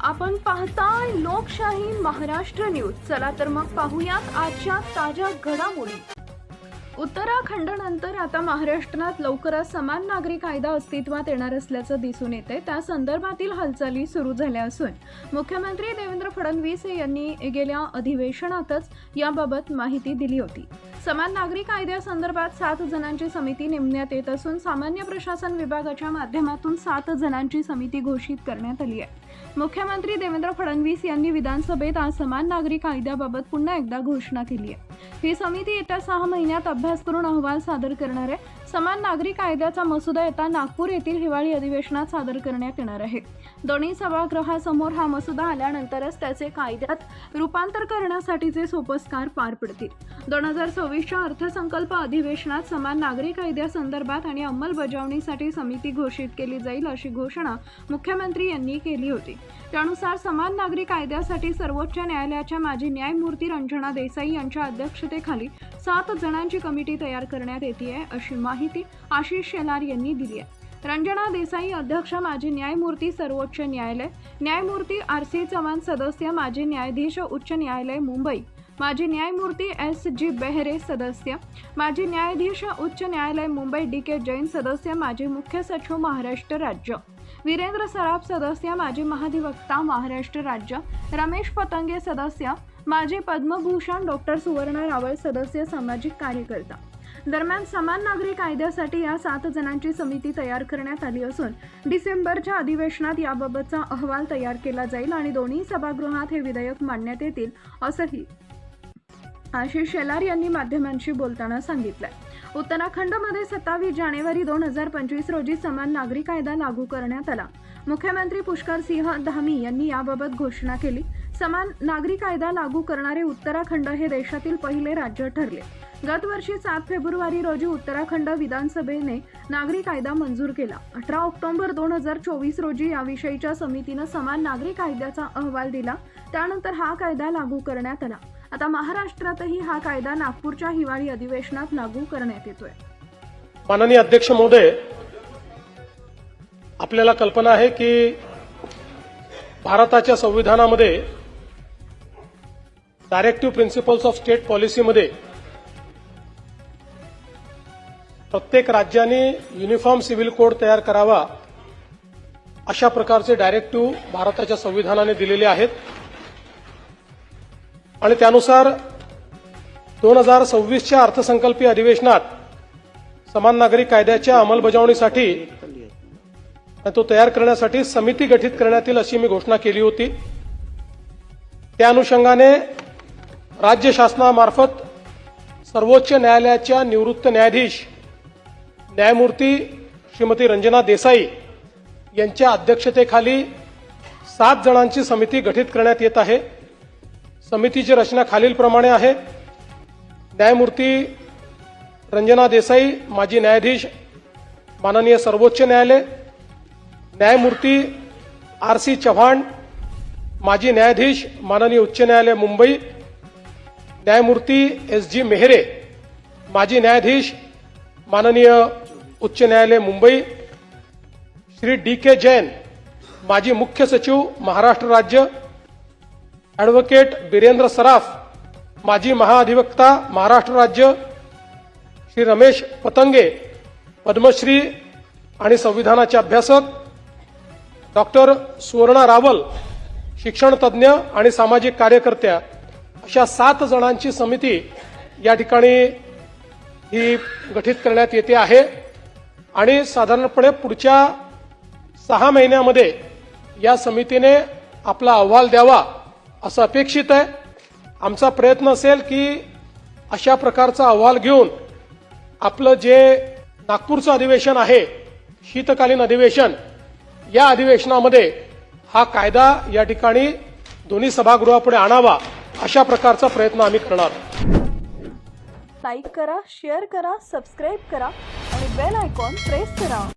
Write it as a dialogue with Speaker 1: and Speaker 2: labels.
Speaker 1: आपण पाहताय लोकशाही महाराष्ट्र न्यूज। चला तर मग पाहूयात आजच्या ताज्या घडामोडी। उत्तराखंडनंतर आता महाराष्ट्रात लवकरच समान नागरी कायदा अस्तित्वात येणार असल्याचं दिसून येते। त्या संदर्भातील हालचाली सुरू झाल्या असून मुख्यमंत्री देवेंद्र फडणवीस यांनी गेल्या अधिवेशनातच याबाबत माहिती दिली होती। समान नागरी कायद्यासंदर्भात 7 जणांची समिती नेमण्यात येत असून सामान्य प्रशासन विभागाच्या माध्यमातून 7 जणांची समिती घोषित करण्यात आली आहे। मुख्यमंत्री देवेंद्र फडणवीस यांनी विधानसभेत आज समान नागरी कायद्याबाबत पुन्हा एकदा घोषणा केली आहे। ही समिती येत्या 6 महिन्यात अभ्यास करून अहवाल सादर करणार आहे। समान नागरी कायद्याचा मसुदा येत्या नागपूर येथील हिवाळी अधिवेशनात सादर करण्यात येणार आहे। दोन्ही सभागृहासमोर हा मसुदा आल्यानंतरच त्याचे कायद्यात रूपांतर करण्यासाठीचे सोपस्कार पार पडतील। 2024च्या अर्थसंकल्प अधिवेशनात समान नागरी कायद्यासंदर्भात आणि अंमलबजावणीसाठी समिती घोषित केली जाईल अशी घोषणा मुख्यमंत्री यांनी केली होती। त्यानुसार समान नागरी कायद्यासाठी सर्वोच्च न्यायालयाच्या माजी न्यायमूर्ती रंजना देसाई यांच्या अध्यक्षतेखाली 7 जणांची कमिटी तयार करण्यात येते आहे अशी माहिती आशिष शेलार यांनी दिली आहे। रंजना देसाई अध्यक्ष, माजी न्यायमूर्ती सर्वोच्च न्यायालय, न्यायमूर्ती RC चव्हाण सदस्य, माजी न्यायाधीश उच्च न्यायालय मुंबई, माजी न्यायमूर्ती SG बेहरे सदस्य, माजी न्यायाधीश उच्च न्यायालय मुंबई DK जैन सदस्य, माजी मुख्य सचिव महाराष्ट्र राज्य वीरेंद्र सराफ सदस्य, माजी महाधिवक्ता महाराष्ट्र राज्य रमेश पतंगे सदस्य, माजी पद्मभूषण डॉक्टर सुवर्ण रावळ सदस्य, सामाजिक कार्यकर्ता। दरम्यान समान नागरी कायद्यासाठी या 7 जणांची समिती तयार करण्यात आली असून डिसेंबरच्या अधिवेशनात याबाबतचा अहवाल तयार केला जाईल आणि दोन्ही सभागृहात हे विधेयक मांडण्यात येतील असंही आशिष शेलार यांनी माध्यमांशी बोलताना सांगितलंय। उत्तराखंडमध्ये 27 जानेवारी 2025 रोजी समान नागरी कायदा लागू करण्यात आला। मुख्यमंत्री पुष्कर सिंह धामी यांनी याबाबत घोषणा केली। समान नागरी कायदा लागू करणारे उत्तराखंड हे देशातील पहिले राज्य ठरले। गत वर्षी 7 फेब्रुवारी रोजी उत्तराखंड विधानसभेने नागरी कायदा मंजूर केला। 18 ऑक्टोबर 2024 रोजी याविषयीच्या समितीने समान नागरी कायद्याचा अहवाल दिला। त्यानंतर हा कायदा लागू करण्यात आला। आता महाराष्ट्रातही हा कायदा नागपूरच्या हिवाळी अधिवेशनात लागू करण्यात येतोय।
Speaker 2: माननीय अध्यक्ष महोदय, आपल्याला कल्पना आहे की भारताच्या संविधानामध्ये डायरेक्टिव्ह प्रिन्सिपल्स ऑफ स्टेट पॉलिसीमध्ये प्रत्येक राज्याने युनिफॉर्म सिव्हिल कोड तयार करावा अशा प्रकारचे डायरेक्टिव्ह भारताच्या संविधानाने दिलेले आहेत आणि त्यानुसार 2026च्या अर्थसंकल्पीय अधिवेशनात समान नागरी कायद्याच्या अंमलबजावणीसाठी तो तयार करण्यासाठी समिती गठीत करण्यात येईल अशी मी घोषणा केली होती। त्या अनुषंगाने राज्य शासनामार्फत सर्वोच्च न्यायालयाच्या निवृत्त न्यायाधीश न्यायमूर्ती श्रीमती रंजना देसाई यांच्या अध्यक्षतेखाली 7 जणांची समिती गठीत करण्यात येत आहे। समितीची रचना खालीलप्रमाणे आहे। न्यायमूर्ती रंजना देसाई, माजी न्यायाधीश माननीय सर्वोच्च न्यायालय, न्यायमूर्ती RC चव्हाण, माजी न्यायाधीश माननीय उच्च न्यायालय मुंबई, न्यायमूर्ती SG मेहरे, माजी न्यायाधीश माननीय उच्च न्यायालय मुंबई, श्री DK जैन, माजी मुख्य सचिव महाराष्ट्र राज्य, ॲडव्होकेट वीरेंद्र सराफ, माजी महाधिवक्ता महाराष्ट्र राज्य, श्री रमेश पतंगे, पद्मश्री आणि संविधानाचे अभ्यासक, डॉक्टर सुवर्ण रावल, शिक्षण तज्ज्ञ आणि सामाजिक कार्यकर्त्या, अशा 7 जणांची समिती या ठिकाणी ही गठीत करण्यात येते आहे आणि साधारणपणे पुढच्या 6 महिन्यामध्ये या समितीने आपला अहवाल द्यावा असं अपेक्षित आहे। आमचा प्रयत्न असेल की अशा प्रकारचा अहवाल घेऊन आपलं जे नागपूरचं अधिवेशन आहे, शीतकालीन अधिवेशन, या अधिवेशनामध्ये हा कायदा या ठिकाणी दोन्ही सभागृहापुढे आणावा अशा प्रकारचा प्रयत्न आम्ही करणार।
Speaker 1: लाईक करा, शेअर करा, सबस्क्राईब करा आणि बेल आयकॉन प्रेस करा।